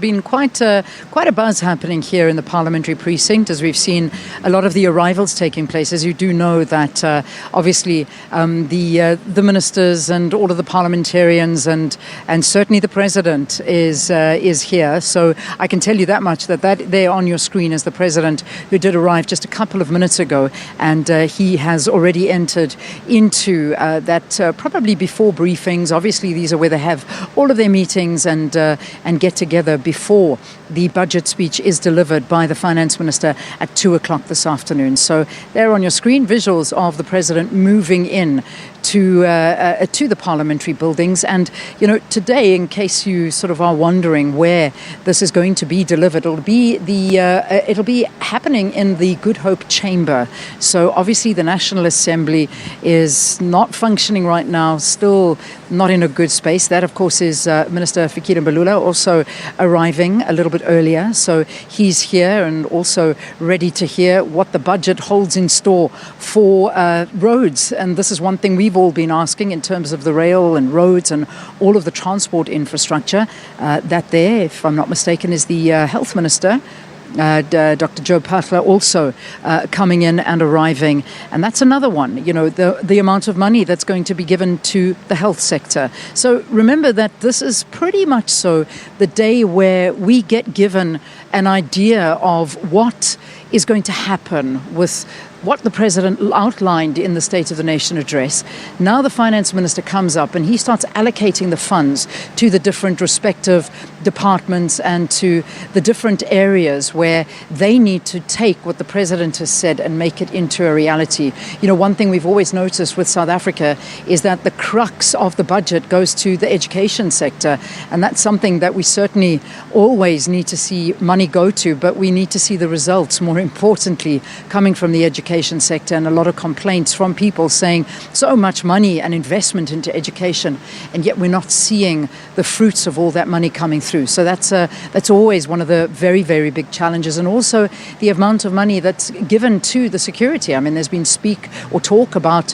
been quite a buzz happening here in the parliamentary precinct as we've seen a lot of the arrivals taking place. As you do know that obviously the ministers and all of the parliamentarians and certainly the president is here. So I can tell you that much, that there on your screen is the president who did arrive just a couple of minutes ago, and he has already entered into that probably before briefings. Obviously these are where they have all of their meetings and get together before the budget speech is delivered by the finance minister at 2 o'clock this afternoon. So there on your screen, visuals of the president moving in to the parliamentary buildings. And today, in case you sort of are wondering where this is going to be delivered, it'll be happening in the Good Hope Chamber. So obviously the National Assembly is not functioning right now, still not in a good space. That of course is Minister Fikile Mbalula also arriving a little bit earlier, so he's here and also ready to hear what the budget holds in store for roads. And this is one thing we've all been asking in terms of the rail and roads and all of the transport infrastructure. That there, if I'm not mistaken, is the Health Minister, Dr. Joe Pahla, also coming in and arriving. And that's another one, the amount of money that's going to be given to the health sector. So remember that this is pretty much so the day where we get given an idea of what is going to happen with what the president outlined in the State of the Nation address. Now the finance minister comes up and he starts allocating the funds to the different respective departments and to the different areas where they need to take what the president has said and make it into a reality. One thing we've always noticed with South Africa is that the crux of the budget goes to the education sector, and that's something that we certainly always need to see money go to, but we need to see the results, more importantly, coming from the education sector. And a lot of complaints from people saying so much money and investment into education, and yet we're not seeing the fruits of all that money coming through. So that's always one of the very, very big challenges. And also the amount of money that's given to the security. I mean, there's been talk about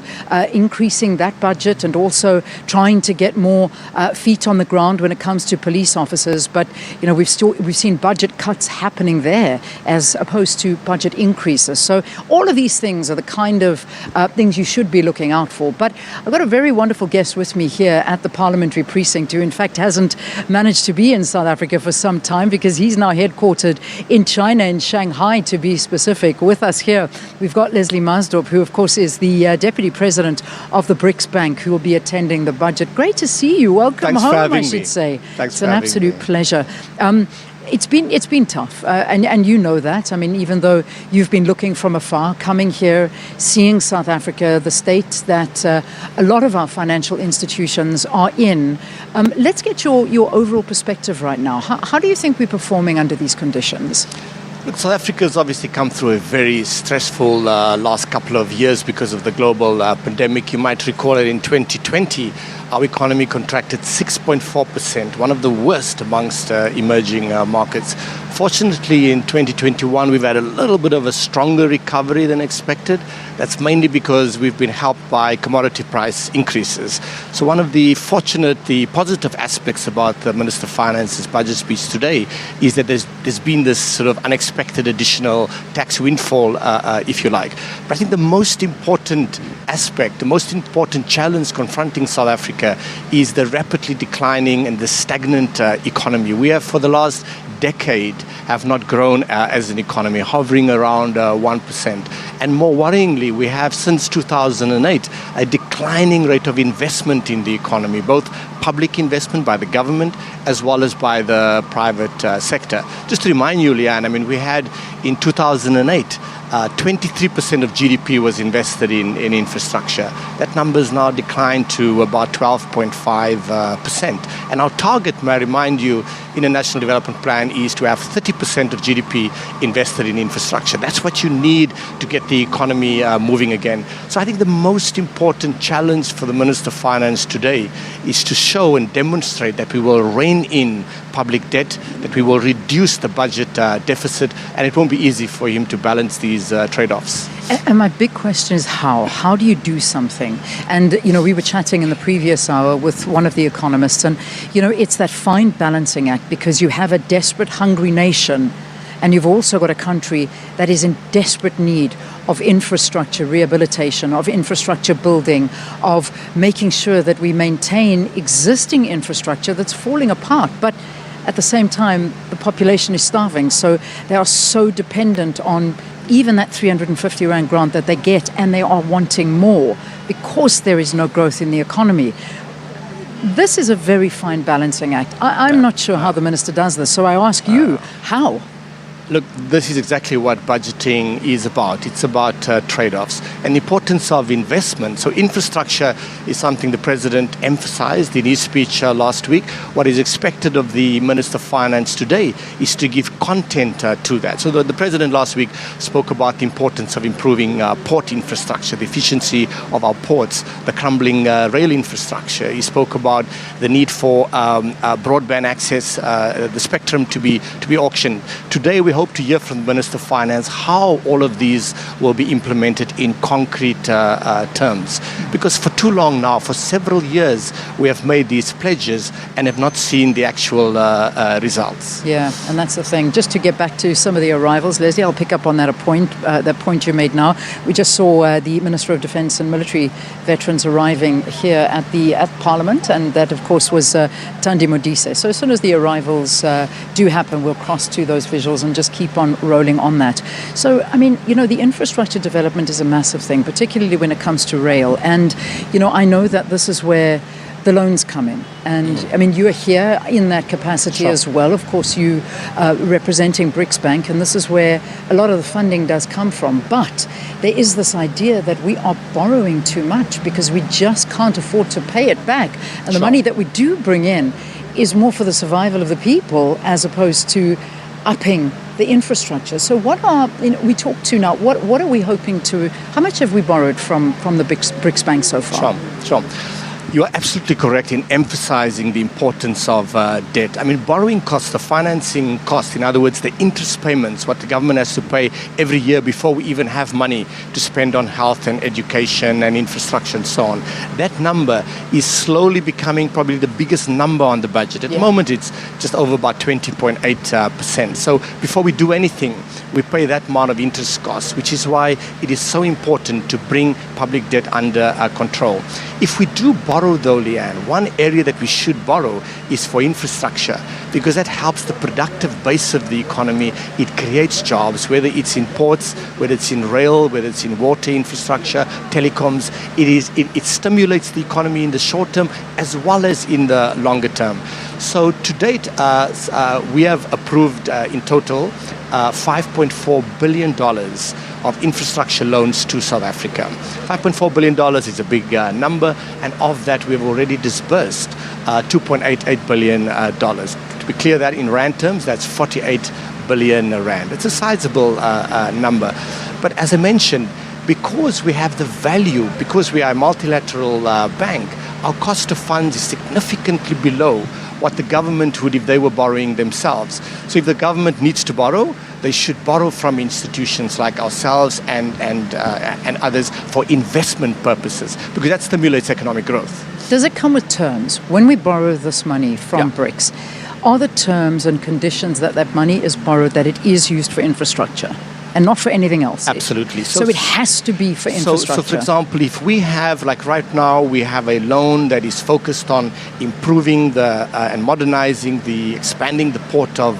increasing that budget and also trying to get more feet on the ground when it comes to police officers. But we've seen budget cuts happening there as opposed to budget increases. So all of these things are the kind of things you should be looking out for. But I've got a very wonderful guest with me here at the parliamentary precinct who in fact hasn't managed to be in South Africa for some time because he's now headquartered in China, in Shanghai to be specific. With us here, we've got Leslie Maasdorp, who of course is the Deputy President of the BRICS Bank, who will be attending the budget. Great to see you. Welcome home, I should say. Thanks it's an absolute pleasure. It's been tough, and you know that. I mean, even though you've been looking from afar, coming here, seeing South Africa, the state that a lot of our financial institutions are in. Let's get your overall perspective right now. How do you think we're performing under these conditions? Look, South Africa has obviously come through a very stressful last couple of years because of the global pandemic. You might recall that in 2020, our economy contracted 6.4%, one of the worst amongst emerging markets. Fortunately, in 2021, we've had a little bit of a stronger recovery than expected. That's mainly because we've been helped by commodity price increases. So one of the positive aspects about the Minister of Finance's budget speech today is that there's been this sort of unexpected additional tax windfall, if you like. But I think the most important aspect, the most important challenge confronting South Africa is the rapidly declining and the stagnant economy. We have, for the last decade, have not grown as an economy, hovering around 1%. And more worryingly, we have since 2008 a declining rate of investment in the economy, both public investment by the government as well as by the private sector. Just to remind you, Leanne, I mean, we had in 2008 23% of GDP was invested in infrastructure. That number has now declined to about 12.5%. And our target, may I remind you, in a national development plan is to have 30% of GDP invested in infrastructure. That's what you need to get the economy moving again. So I think the most important challenge for the Minister of Finance today is to show and demonstrate that we will rein in public debt, that we will reduce the budget deficit, and it won't be easy for him to balance these trade-offs. And my big question is how? How do you do something? And, we were chatting in the previous hour with one of the economists, and, it's that fine balancing act because you have a desperate, hungry nation, and you've also got a country that is in desperate need of infrastructure rehabilitation, of infrastructure building, of making sure that we maintain existing infrastructure that's falling apart. But at the same time, the population is starving, so they are so dependent on even that 350 Rand grant that they get, and they are wanting more because there is no growth in the economy. This is a very fine balancing act. I'm not sure how the minister does this, so I ask you, how? Look, this is exactly what budgeting is about. It's about trade-offs and the importance of investment. So infrastructure is something the President emphasized in his speech last week. What is expected of the Minister of Finance today is to give content to that. So the President last week spoke about the importance of improving port infrastructure, the efficiency of our ports, the crumbling rail infrastructure. He spoke about the need for broadband access, the spectrum to be auctioned. Today we hope to hear from the Minister of Finance how all of these will be implemented in concrete terms. Because for too long now, for several years, we have made these pledges and have not seen the actual results. Yeah, and that's the thing. Just to get back to some of the arrivals, Leslie, I'll pick up on that point you made now. We just saw the Minister of Defence and Military Veterans arriving here at Parliament, and that, of course, was Thandi Modise. So as soon as the arrivals do happen, we'll cross to those visuals and just keep on rolling on that. So, I mean, the infrastructure development is a massive thing, particularly when it comes to rail. And, I know that this is where the loans come in. And, I mean, you are here in that capacity as well. Of course, you representing BRICS Bank, and this is where a lot of the funding does come from. But there is this idea that we are borrowing too much because we just can't afford to pay it back. And the money that we do bring in is more for the survival of the people as opposed to upping the infrastructure. So what are we talk to now? What are we hoping to? How much have we borrowed from the BRICS Bank so far? Sure. You are absolutely correct in emphasizing the importance of debt. I mean, borrowing costs, the financing cost, in other words, the interest payments, what the government has to pay every year before we even have money to spend on health and education and infrastructure and so on. That number is slowly becoming probably the biggest number on the budget. At the moment, it's just over about 20.8%. So before we do anything, we pay that amount of interest costs, which is why it is so important to bring public debt under control. If we do borrow, though, Leanne, one area that we should borrow is for infrastructure, because that helps the productive base of the economy. It creates jobs, whether it's in ports, whether it's in rail, whether it's in water infrastructure, telecoms. It stimulates the economy in the short term as well as in the longer term. So to date, we have approved in total $5.4 billion of infrastructure loans to South Africa. $5.4 billion is a big number, and of that we've already disbursed $2.88 billion. To be clear, that in Rand terms, that's 48 billion Rand. It's a sizable number. But as I mentioned, because we have the value, because we are a multilateral bank, our cost of funds is significantly below what the government would if they were borrowing themselves. So if the government needs to borrow, they should borrow from institutions like ourselves and others for investment purposes, because that stimulates economic growth. Does it come with terms? When we borrow this money from BRICS, are the terms and conditions that money is borrowed, that it is used for infrastructure and not for anything else? Absolutely. So it has to be for infrastructure. So for example, if we have, like right now, we have a loan that is focused on improving and modernizing expanding the port of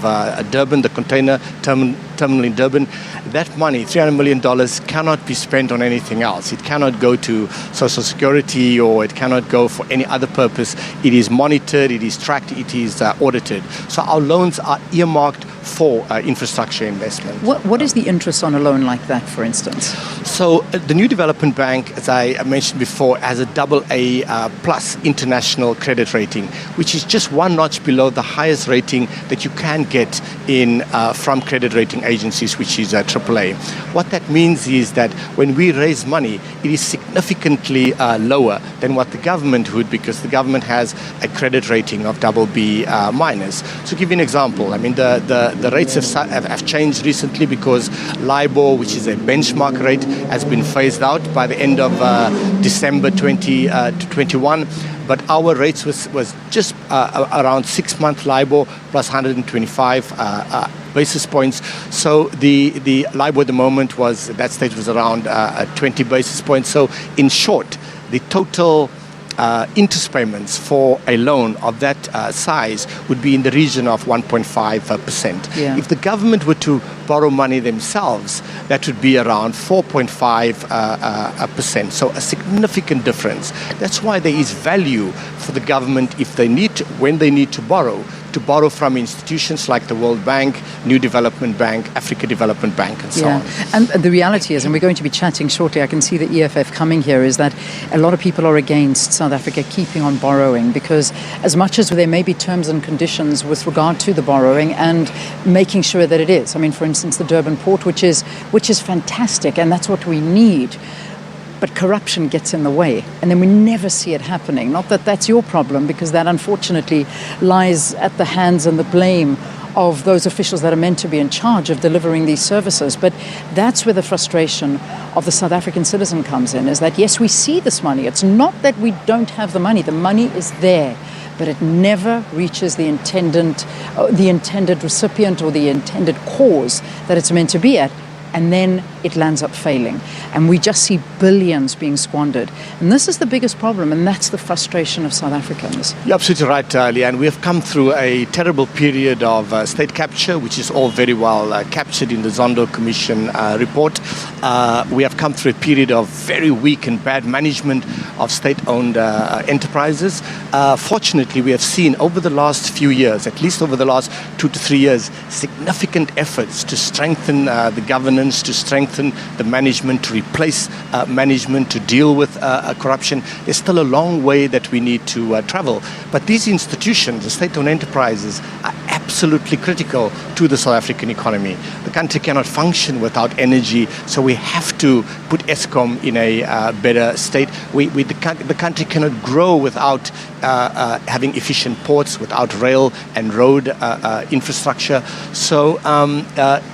Durban, the container terminal in Durban, that money, $300 million, cannot be spent on anything else. It cannot go to Social Security, or it cannot go for any other purpose. It is monitored, it is tracked, it is audited. So our loans are earmarked for infrastructure investment. What is the interest on a loan like that, for instance? So the New Development Bank, as I mentioned before, has a AA plus international credit rating, which is just one notch below the highest rating that you can get from credit rating agencies, which is AAA. What that means is that when we raise money, it is significantly lower than what the government would, because the government has a credit rating of BB minus. To give you an example, I mean, the rates have changed recently because LIBOR, which is a benchmark rate, has been phased out by the end of December 2021. But our rates was just around 6-month LIBOR plus 125 basis points. So the LIBOR at the moment was around 20 basis points. So in short, the total interest payments for a loan of that size would be in the region of 1.5%. Yeah. If the government were to borrow money themselves, that would be around 4.5%. So a significant difference. That's why there is value for the government when they need to borrow from institutions like the World Bank, New Development Bank, Africa Development Bank, and so on. And the reality is, and we're going to be chatting shortly, I can see the EFF coming here, is that a lot of people are against South Africa keeping on borrowing, because as much as there may be terms and conditions with regard to the borrowing and making sure that it is, I mean, for instance, the Durban port, which is fantastic, and that's what we need. But corruption gets in the way, and then we never see it happening. Not that that's your problem, because that unfortunately lies at the hands and the blame of those officials that are meant to be in charge of delivering these services. But that's where the frustration of the South African citizen comes in, is that yes, we see this money. It's not that we don't have the money. The money is there, but it never reaches the intended recipient or the intended cause that it's meant to be at. And then it lands up failing. And we just see billions being squandered. And this is the biggest problem, and that's the frustration of South Africans. You're absolutely right, Leanne. We have come through a terrible period of state capture, which is all very well captured in the Zondo Commission report. We have come through a period of very weak and bad management of state-owned enterprises. Fortunately, we have seen over the last few years, at least over the last 2 to 3 years, significant efforts to strengthen the governance, to strengthen the management, to replace management, to deal with corruption. There's still a long way that we need to travel. But these institutions, the state-owned enterprises, are absolutely critical to the South African economy. The country cannot function without energy, so we have to put Eskom in a better state. The country cannot grow without having efficient ports, without rail and road infrastructure. So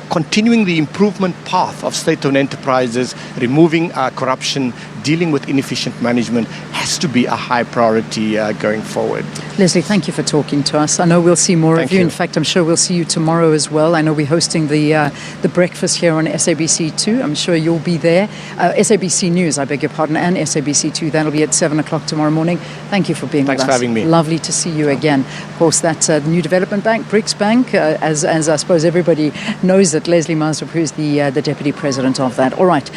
continuing the improvement path of state-owned enterprises, removing corruption, dealing with inefficient management has to be a high priority going forward. Leslie, thank you for talking to us. I know we'll see more of you. In fact, I'm sure we'll see you tomorrow as well. I know we're hosting the breakfast here on SABC2. I'm sure you'll be there. SABC News, I beg your pardon, and SABC2. That'll be at 7 o'clock tomorrow morning. Thank you for being with us. Thanks for having me. Lovely to see you again. Of course, that's the New Development Bank, BRICS Bank, as I suppose everybody knows it. Leslie Maasdorp, who's the Deputy President of that. All right.